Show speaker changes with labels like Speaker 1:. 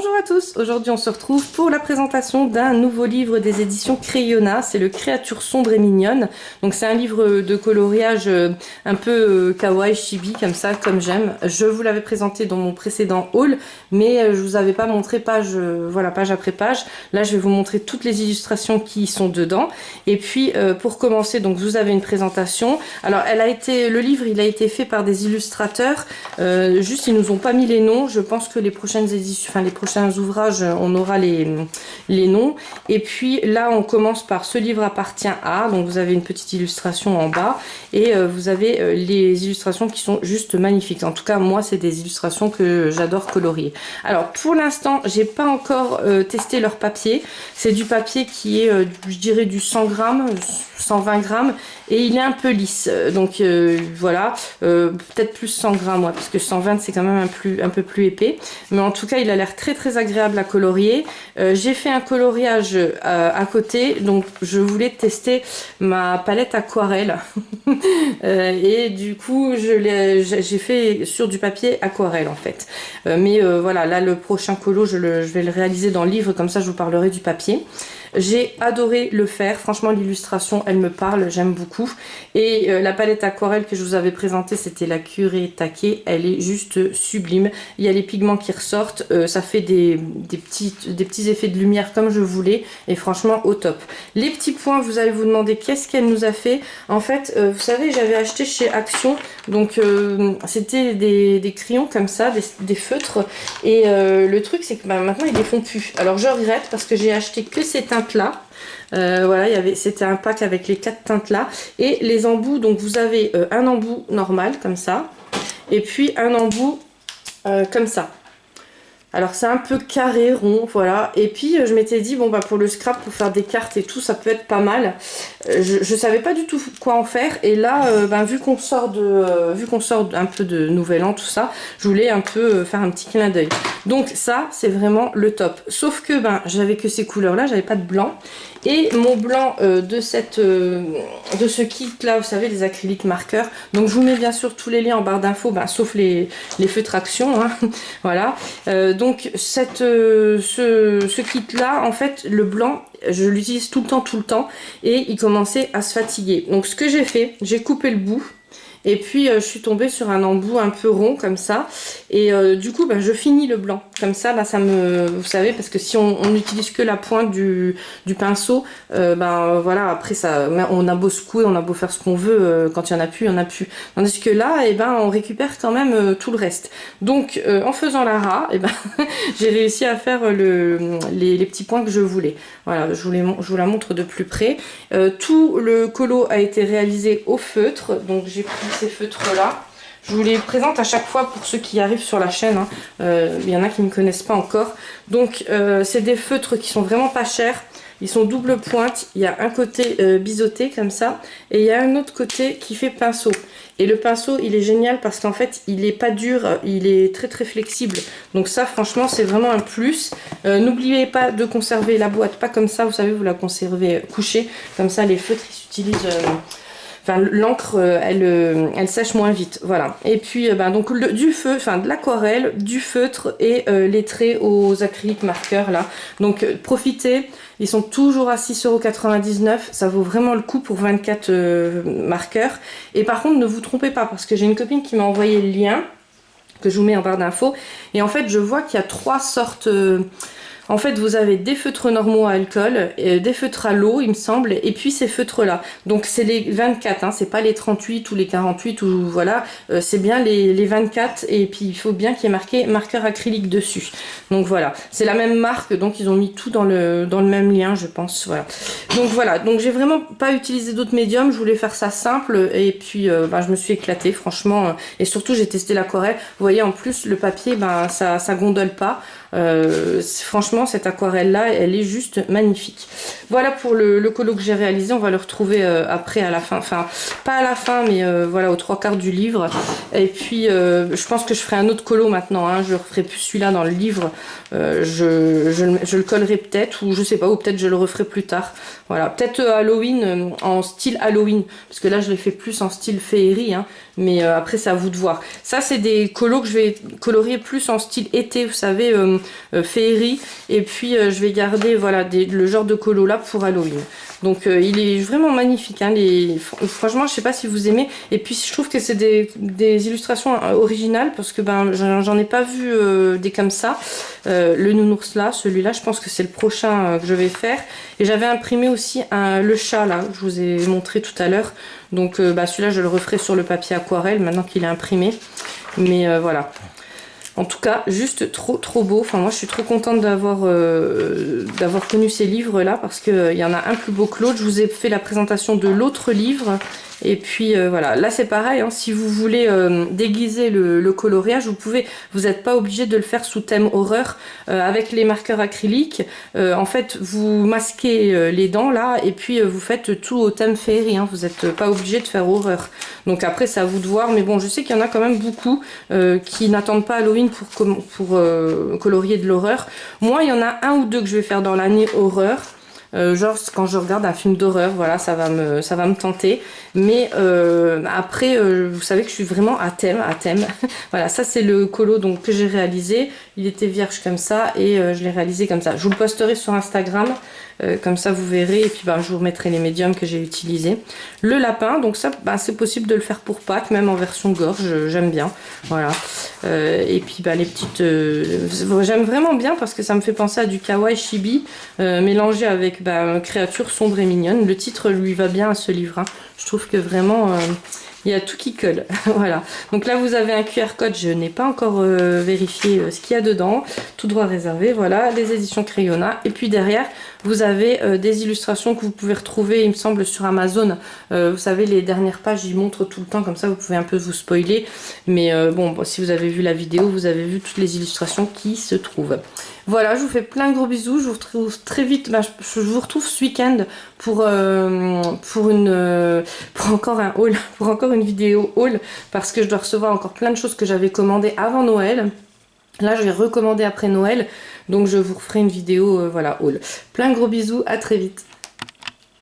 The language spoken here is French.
Speaker 1: Bonjour à tous, aujourd'hui on se retrouve pour la présentation d'un nouveau livre des éditions Crayonna, c'est le Créature sombre et mignonne. Donc c'est un livre de coloriage un peu kawaii, chibi comme ça, comme j'aime. Je vous l'avais présenté dans mon précédent haul, mais je vous avais pas montré page, voilà, page après page. Là je vais vous montrer toutes les illustrations qui sont dedans. Et puis pour commencer, donc vous avez une présentation. Alors le livre il a été fait par des illustrateurs, juste ils nous ont pas mis les noms. Je pense que les prochaines éditions, enfin les prochains ouvrages, on aura les noms. Et puis là, on commence par ce livre appartient à. Donc vous avez une petite illustration en bas et vous avez les illustrations qui sont juste magnifiques. En tout cas, moi, c'est des illustrations que j'adore colorier. Alors pour l'instant, j'ai pas encore testé leur papier. C'est du papier qui est, je dirais, du 100 grammes, 120 grammes et il est un peu lisse. Donc voilà, peut-être plus 100 grammes, ouais, parce que 120 c'est quand même un peu plus épais. Mais en tout cas, il a l'air très agréable à colorier. J'ai fait un coloriage à côté, donc je voulais tester ma palette aquarelle et du coup j'ai fait sur du papier aquarelle en fait. Mais voilà, là le prochain colo je vais le réaliser dans le livre, comme ça je vous parlerai du papier. J'ai adoré le faire, franchement l'illustration elle me parle, j'aime beaucoup. Et la palette aquarelle que je vous avais présentée, c'était la Curé Taquet, elle est juste sublime. Il y a les pigments qui ressortent, ça fait des petits effets de lumière comme je voulais et franchement au top. Les petits points, vous allez vous demander qu'est-ce qu'elle nous a fait. En fait, vous savez, j'avais acheté chez Action, donc c'était des crayons comme ça, des feutres. Et le truc c'est que maintenant ils les font plus. Alors je regrette parce que j'ai acheté que ces teintes là. Voilà, c'était un pack avec les 4 teintes là et les embouts. Donc vous avez un embout normal comme ça et puis un embout comme ça. Alors c'est un peu carré, rond, voilà. Et puis je m'étais dit, bon bah pour le scrap, pour faire des cartes et tout, ça peut être pas mal. Je savais pas du tout quoi en faire. Et là, vu qu'on sort un peu de Nouvel An, tout ça, je voulais un peu faire un petit clin d'œil. Donc ça, c'est vraiment le top. Sauf que j'avais que ces couleurs-là, j'avais pas de blanc. Et mon blanc de ce kit là, vous savez, les acryliques marqueurs. Donc je vous mets bien sûr tous les liens en barre d'infos, sauf les feutres action, hein. Voilà. Donc ce kit là, en fait, le blanc, je l'utilise tout le temps et il commençait à se fatiguer. Donc ce que j'ai fait, j'ai coupé le bout. Et puis je suis tombée sur un embout un peu rond comme ça. Et du coup je finis le blanc. Comme ça vous savez, parce que si on n'utilise que la pointe du pinceau, voilà, après ça, on a beau secouer, on a beau faire ce qu'on veut, quand il n'y en a plus, il n'y en a plus. Tandis que là, on récupère quand même tout le reste. Donc en faisant la ras, j'ai réussi à faire les petits points que je voulais. Voilà, je vous la montre de plus près. Tout le colo a été réalisé au feutre. Donc j'ai pris ces feutres là, je vous les présente à chaque fois pour ceux qui arrivent sur la chaîne, hein. Il y en a qui ne connaissent pas encore. Donc c'est des feutres qui sont vraiment pas chers, ils sont double pointe, il y a un côté biseauté comme ça et il y a un autre côté qui fait pinceau. Et le pinceau il est génial parce qu'en fait il est pas dur, il est très flexible. Donc ça franchement c'est vraiment un plus. N'oubliez pas de conserver la boîte, pas comme ça, vous savez, vous la conservez couchée, comme ça les feutres ils s'utilisent... Enfin, l'encre, elle sèche moins vite, voilà. Et puis, donc de l'aquarelle, du feutre et les traits aux acryliques marqueurs là. Donc, profitez. Ils sont toujours à 6,99 €. Ça vaut vraiment le coup pour 24 marqueurs. Et par contre, ne vous trompez pas parce que j'ai une copine qui m'a envoyé le lien que je vous mets en barre d'infos. Et en fait, je vois qu'il y a 3 sortes. En fait, vous avez des feutres normaux à alcool, des feutres à l'eau, il me semble, et puis ces feutres-là. Donc, c'est les 24, hein, c'est pas les 38 ou les 48, ou voilà, c'est bien les 24, et puis il faut bien qu'il y ait marqué marqueur acrylique dessus. Donc voilà, c'est la même marque, donc ils ont mis tout dans le même lien, je pense, voilà. Donc voilà, donc j'ai vraiment pas utilisé d'autres médiums, je voulais faire ça simple, et puis je me suis éclatée, franchement, et surtout j'ai testé l'aquarelle. Vous voyez, en plus, le papier, ça gondole pas. Franchement cette aquarelle là elle est juste magnifique. Voilà pour le colo que j'ai réalisé, on va le retrouver après à la fin, enfin pas à la fin mais voilà aux 3/4 du livre. Et puis je pense que je ferai un autre colo maintenant, hein. Je referai plus celui-là dans le livre, je le collerai peut-être, ou je sais pas, ou peut-être je le referai plus tard. Voilà, peut-être Halloween, en style Halloween, parce que là je l'ai fait plus en style féerie, hein. Mais après c'est à vous de voir. Ça c'est des colos que je vais colorier plus en style été, vous savez, féerie. Et puis je vais garder voilà le genre de colo là pour Halloween. Donc il est vraiment magnifique, hein, franchement je sais pas si vous aimez. Et puis je trouve que c'est des illustrations originales parce que ben j'en ai pas vu des comme ça. Le nounours là, celui-là je pense que c'est le prochain que je vais faire. Et j'avais imprimé aussi le chat là, que je vous ai montré tout à l'heure. Donc bah, celui-là je le referai sur le papier aquarelle maintenant qu'il est imprimé. Mais voilà. En tout cas, juste trop beau. Enfin, moi, je suis trop contente d'avoir connu ces livres-là parce qu'il y en a un plus beau que l'autre. Je vous ai fait la présentation de l'autre livre. Et puis voilà, là c'est pareil, hein, si vous voulez déguiser le coloriage, vous n'êtes pas obligé de le faire sous thème horreur avec les marqueurs acryliques. En fait, vous masquez les dents là et puis vous faites tout au thème féerie, hein, vous n'êtes pas obligé de faire horreur. Donc après, c'est à vous de voir, mais bon, je sais qu'il y en a quand même beaucoup qui n'attendent pas Halloween pour colorier de l'horreur. Moi, il y en a un ou deux que je vais faire dans l'année horreur. Genre quand je regarde un film d'horreur, voilà, ça va me tenter. Mais après, vous savez que je suis vraiment à thème. Voilà, ça c'est le colo donc que j'ai réalisé. Il était vierge comme ça et je l'ai réalisé comme ça. Je vous le posterai sur Instagram, comme ça vous verrez. Et puis je vous remettrai les médiums que j'ai utilisés. Le lapin, donc ça, c'est possible de le faire pour Pâques, même en version gorge. J'aime bien. Voilà. Et puis les petites, j'aime vraiment bien parce que ça me fait penser à du kawaii chibi mélangé avec créature sombre et mignonne. Le titre lui va bien à ce livre, hein. Je trouve que vraiment il y a tout qui colle. Voilà, donc là vous avez un QR code, je n'ai pas encore vérifié ce qu'il y a dedans, tout droit réservé. Voilà, les éditions Crayonna. Et puis derrière vous avez des illustrations que vous pouvez retrouver, il me semble, sur Amazon. Vous savez, les dernières pages ils montrent tout le temps, comme ça vous pouvez un peu vous spoiler. Mais bon, si vous avez vu la vidéo, vous avez vu toutes les illustrations qui se trouvent. Voilà, je vous fais plein de gros bisous, je vous retrouve très vite, je vous retrouve ce week-end pour encore un haul, pour encore une vidéo haul, parce que je dois recevoir encore plein de choses que j'avais commandées avant Noël. Là, je vais recommander après Noël, donc je vous referai une vidéo, voilà, haul. Plein de gros bisous, à très vite.